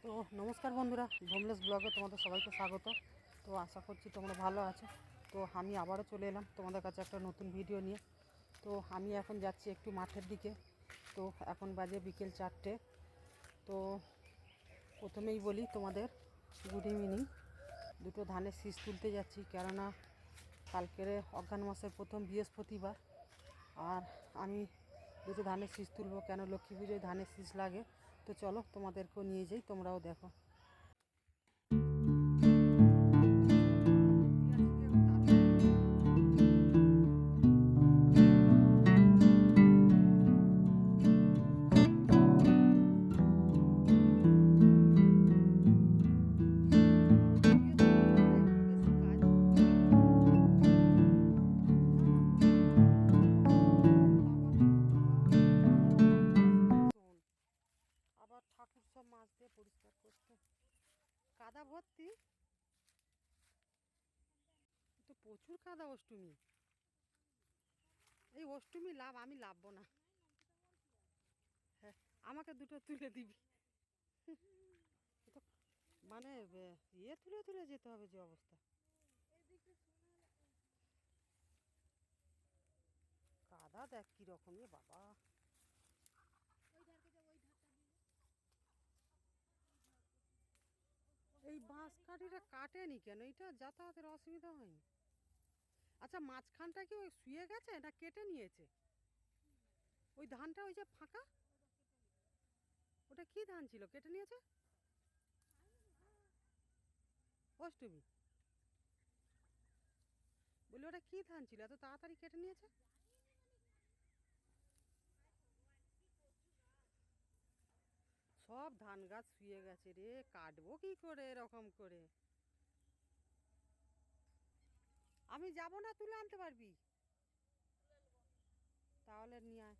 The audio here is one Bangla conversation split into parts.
তো নমস্কার বন্ধুরা, হোমলেস ব্লগে তোমাদের সবাইকে স্বাগত। তো আশা করছি তোমরা ভালো আছো। তো আমি আবারও চলে এলাম তোমাদের কাছে একটা নতুন ভিডিও নিয়ে। তো আমি এখন যাচ্ছি একটু মাঠের দিকে। তো এখন বাজে বিকেল 4টে। তো প্রথমেই বলি তোমাদের গুড ইভিনিং। দুটো ধানের শীষ তুলতে যাচ্ছি, কেননা কালকের অজ্ঞান মাসের প্রথম বৃহস্পতিবার। আর আমি দুটো ধানের শীষ তুলবো, কেন লক্ষ্মী পুজোয় ধানের শীষ লাগে। তো চলো তোমাদেরকেও নিয়ে যাই, তোমরাও দেখো। আবার ঠাকুর সব মাছ দিয়ে পরিষ্কার করতে কাদা ভর্তি। তো প্রচুর কাদা অষ্টমী। এই অষ্টমী লাভ, আমি লাভবো না। হ্যাঁ, আমাকে দুটো তুলে দিবি। তো মানে ইয়ে তুলে তুলে যেতে হবে যে অবস্থা। কাদা দেখ কিরকম, বাবা। এই বাঁশ কাঠিটা কাটেনি কেন? এটা যাতায়াতের অসুবিধা হয়নি? আচ্ছা, মাঝখানটা কি ওই শুয়ে গেছে না কেটে নিয়েছে? ওই ধানটা ওই যে ফাঁকা, ওটা কি ধান ছিল কেটে নিয়েছে? অষ্টমী বলি, ওটা কি ধান ছিল এত তাড়াতাড়ি কেটে নিয়েছে? সব ধান গাছ শুয়ে গেছে রে, কাটবো কি করে এরকম করে? আমি যাব না, তুলে আনতে পারবি? তাহলে নিয়ে আয়।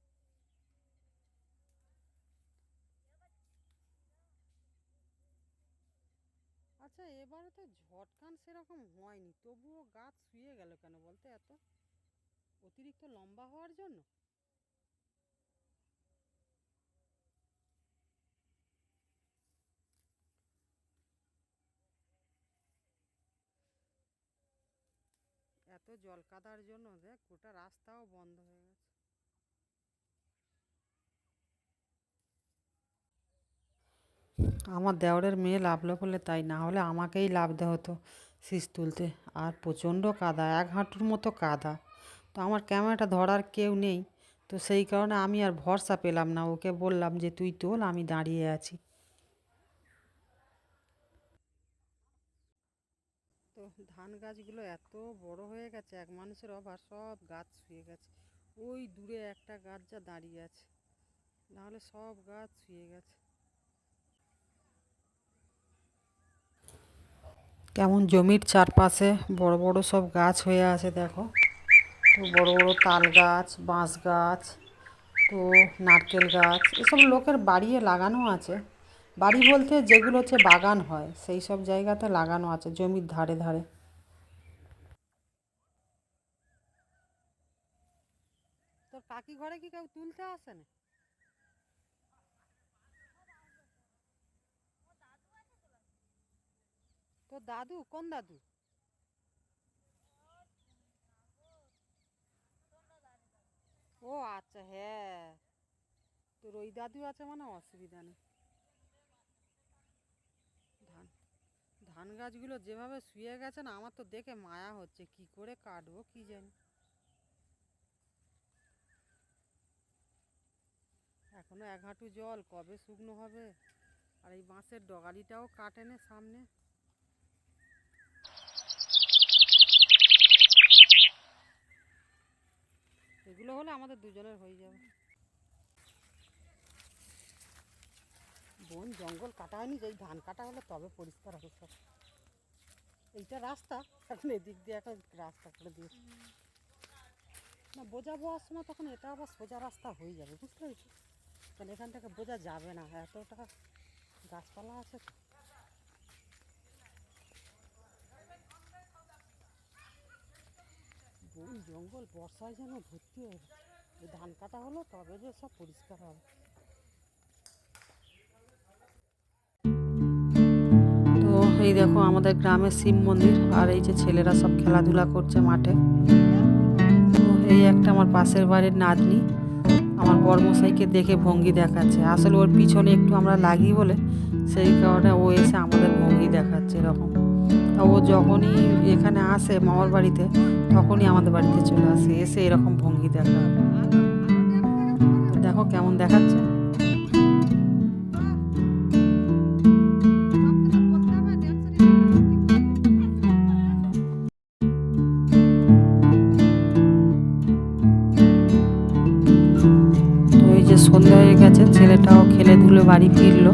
আচ্ছা, এবারে তো ঝটকান সেরকম হয়নি, তবুও গাছ শুয়ে গেল কেন বলতে? এত অতিরিক্ত লম্বা হওয়ার জন্য? এত জল কাদার জন্য দেখ গোটা রাস্তাও বন্ধ হয়ে গেছে। আমার দেওরের মেয়ে লাভলো বলে তাই, না হলে আমাকেই লাভতে হতো শীষ তুলতে। আর প্রচণ্ড কাদা, এক হাঁটুর মতো কাদা। তো আমার ক্যামেরাটা ধরার কেউ নেই, তো সেই কারণে আমি আর ভরসা পেলাম না। ওকে বললাম যে তুই তোল, আমি দাঁড়িয়ে আছি। তো ধান গাছগুলো এত বড় হয়ে গেছে, এক মানুষের অভার, সব গাছ শুয়ে গেছে। ওই দূরে একটা গাছ যা দাঁড়িয়ে আছে, নাহলে সব গাছ শুয়ে গেছে। কেমন জমির চারপাশে বড় বড় সব গাছ হয়ে আছে দেখো। তো বড় বড় তাল গাছ, বাঁশ গাছ, তো নারকেল গাছ, এসব লোকের বাড়িয়ে লাগানো আছে। বাড়ি বলতে যেগুলো হচ্ছে বাগান হয়, সেই সব জায়গাতে লাগানো আছে জমির ধারে ধারে। তোর কাকি ঘরে কি কেউ তুলতে আসে না? তোর দাদু কোন দাদু? ও আচ্ছা, হ্যাঁ। তোর ওই দাদু আছে মানে অসুবিধা নেই। ধান ধান গাছগুলো যেভাবে শুয়ে গেছে না, আমার তো দেখে মায়া হচ্ছে, কি করে কাটবো কি জানি। এখনো এক হাঁটু জল, কবে শুকনো হবে? আর এই বাঁশের ডগালিটাও কাটেনে সামনে। এগুলো হলে আমাদের দুজনের হয়ে যাবে। বন জঙ্গল কাটা হয়নি, যেই ধান কাটা হলে তবে পরিষ্কার হবে সব। এইটা রাস্তা, এখন এদিক দিয়ে এখন রাস্তা করে দিয়েছে। না, বোঝা বওয়ার সময় তখন এটা আবার সোজা রাস্তা হয়ে যাবে, বুঝতে পেরেছি। তাহলে এখান থেকে বোঝা যাবে না, এতটা গাছপালা আছে তো। বন জঙ্গল বর্ষায় যেন ভর্তি হয়ে গেছে। এই ধান কাটা হলো তবে যে সব পরিষ্কার হবে। এই দেখো আমাদের গ্রামের শিব মন্দির, আর এই যে ছেলেরা সব খেলাধুলা করছে মাঠে। তো এই একটা আমার পাশের বাড়ির নাতনি আমার বড়মশাইকে দেখে ভঙ্গি দেখাচ্ছে। আসলে ওর পিছনে একটু আমরা লাগি বলে সেই কারণে ও এসে আমাদের ভঙ্গি দেখাচ্ছে এরকম। তা ও যখনই এখানে আসে মামার বাড়িতে তখনই আমাদের বাড়িতে চলে আসে, এসে এরকম ভঙ্গি দেখা। তো দেখো কেমন দেখাচ্ছে। তো এই যে সন্ধ্যা হয়ে গেছে, ছেলেটাও খেলে ধুলে বাড়ি ফিরলো।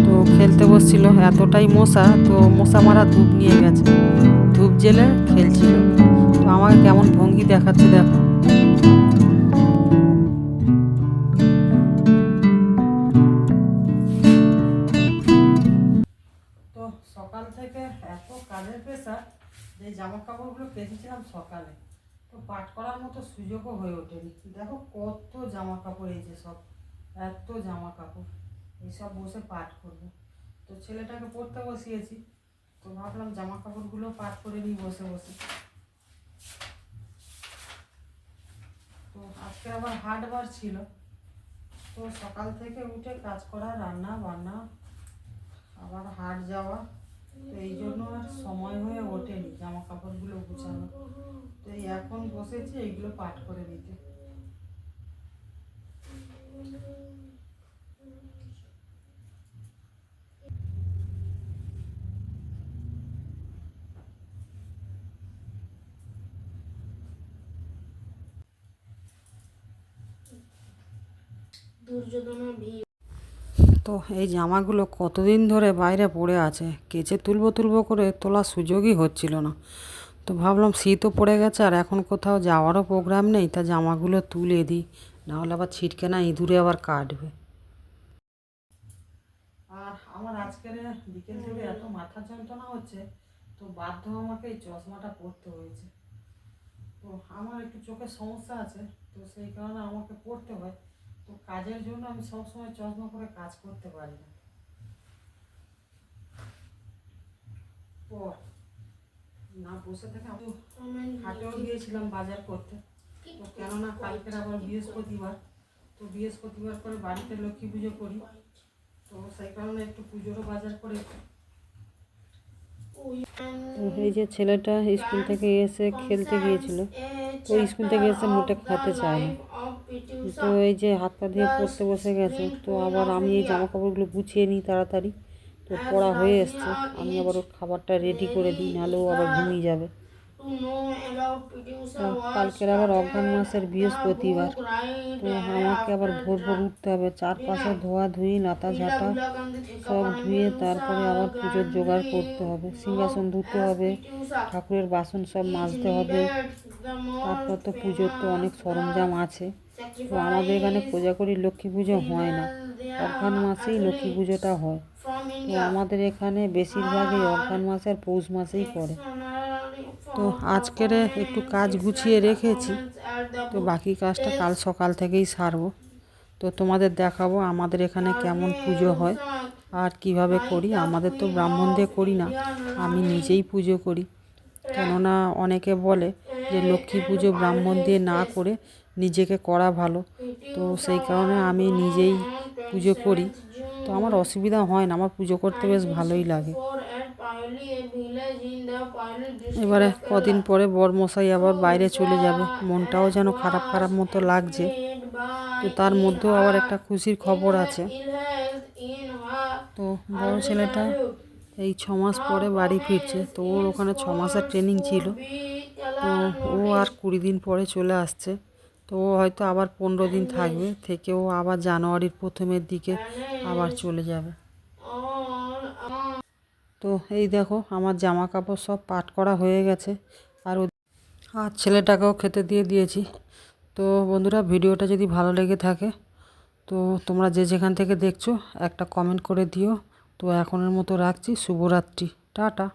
তো খেলতে বসছিল, এতটাই মশা, তো মশা মারা ধূপ নিয়ে গেছে, ধূপ জেলে খেলছিল। তো আমাকে কেমন ভঙ্গি দেখাচ্ছে দেখো। তো সকাল থেকে এত কাজের প্রেশার যে জামা কাপড়গুলো কেচেছিলাম সকালে, তো পাট করার মতো সুযোগও হয়ে ওঠেনি। দেখো কত জামা কাপড়, এই যে সব এত জামা কাপড়, এইসব বসে পাট করবো। তো ছেলেটাকে পড়তে বসিয়েছি, তো ভাবলাম জামা কাপড়গুলো পাট করে নিই বসে বসে। তো আজকে আবার হাটবার ছিল, তো সকাল থেকে উঠে কাজ করা, রান্না বান্না, আবার হাট যাওয়া, তো এই জন্য আর সময় হয়ে ওঠেনি জামা কাপড়গুলো গুছানো। তো এখন বসেছি এইগুলো পাট করে দিতে। তো এই জামাগুলো কতদিন ধরে বাইরে পড়ে আছে, কেচে তুলবো তুলবো করে তোলার সুযোগই হচ্ছিল না। তো ভাবলাম শীতও পড়ে গেছে আর এখন কোথাও যাওয়ারও প্রোগ্রাম নেই, তা জামাগুলো তুলে দিই, নাহলে আবার ছিটকে না ইঁদুরে আবার কাটবে। আর আমার আজকের বিকেল থেকে এত মাথা যন্ত্রণা হচ্ছে, তো বাধ্য আমাকে এই চশমাটা পরতে হয়েছে। তো আমার একটু চোখের সমস্যা আছে, তো সেই কারণে আমাকে পড়তে হয়। তো কাজের জন্য আমি সবসময় চশমা পরে কাজ করতে পারি না। পর না বসে থেকে আমি হাটেও গিয়েছিলাম বাজার করতে। তো কেননা কালকের আবার বৃহস্পতিবার, তো বৃহস্পতিবার করে বাড়িতে লক্ষ্মী পুজো করি, তো সেই কারণে একটু পুজোরও বাজার করে। এই যে ছেলেটা স্কুল থেকে এসে খেলতে গিয়েছিল, তো স্কুল থেকে এসে মোটে খেতে চায় না, তো এই যে হাত পা দিয়ে পড়তে বসে গেছে। তো আবার আমি এই জামা কাপড়গুলো গুছিয়ে নিই তাড়াতাড়ি, তো পড়া হয়ে এসছে, আমি আবার ওর খাবারটা রেডি করে দিই, নাহলে ও আবার ঘুমিয়ে যাবে। কালকের আবার অঘ্রাণ মাসের বৃহস্পতিবার, তো আমাকে আবার ভোর ভোর উঠতে হবে, চারপাশে ধোয়াধুয়ি লাতা ঝাঁটা সব ধুয়ে তারপরে আবার পুজোর জোগাড় করতে হবে, সিংহাসন ধুতে হবে, ঠাকুরের বাসন সব মাজতে হবে। তারপর তো পুজোর তো অনেক সরঞ্জাম আছে। তো আমাদের এখানে কোজাগরী লক্ষ্মী পুজো হয় না, অঘ্রাণ মাসেই লক্ষ্মী পুজোটা হয়। তো আমাদের এখানে বেশিরভাগই অঘ্রাণ মাসে আর পৌষ মাসেই করে। তো আজকের একটু কাজ গুছিয়ে রেখেছি, তো বাকি কাজটা কাল সকাল থেকেই সারবো। তো তোমাদের দেখাবো আমাদের এখানে কেমন পুজো হয় আর কিভাবে করি। আমাদের তো ব্রাহ্মণ দিয়ে করি না, আমি নিজেই পুজো করি। কেননা অনেকে বলে যে লক্ষ্মী পুজো ব্রাহ্মণ দিয়ে না করে নিজেকে করা ভালো, তো সেই কারণে আমি নিজেই পুজো করি। তো আমার অসুবিধা হয় না, আমার পুজো করতে বেশ ভালোই লাগে। এবারে কদিন পরে বরমশাই আবার বাইরে চলে যাবে, মনটাও যেন খারাপ খারাপ মতো লাগছে। তো তার মধ্যেও আবার একটা খুশির খবর আছে। তো বড় ছেলেটা এই 6 মাস পরে বাড়ি ফিরছে, তো ওর ওখানে 6 মাসের ট্রেনিং ছিল, তো ও আর 20 দিন পরে চলে আসছে। তো ও হয়তো আবার 15 দিন থাকবে, থেকে ও আবার জানুয়ারির প্রথমের দিকে আবার চলে যাবে। তো এই দেখো আমার জামা কাপড় সব পাট করা হয়ে গেছে, আর ছেলেটাকেও খেতে দিয়ে দিয়েছি। তো বন্ধুরা, ভিডিওটা যদি ভালো লেগে থাকে তো তোমরা যে যেখান থেকে দেখছো একটা কমেন্ট করে দিও। তো এখনের মতো রাখছি, শুভরাত্রি, টাটা।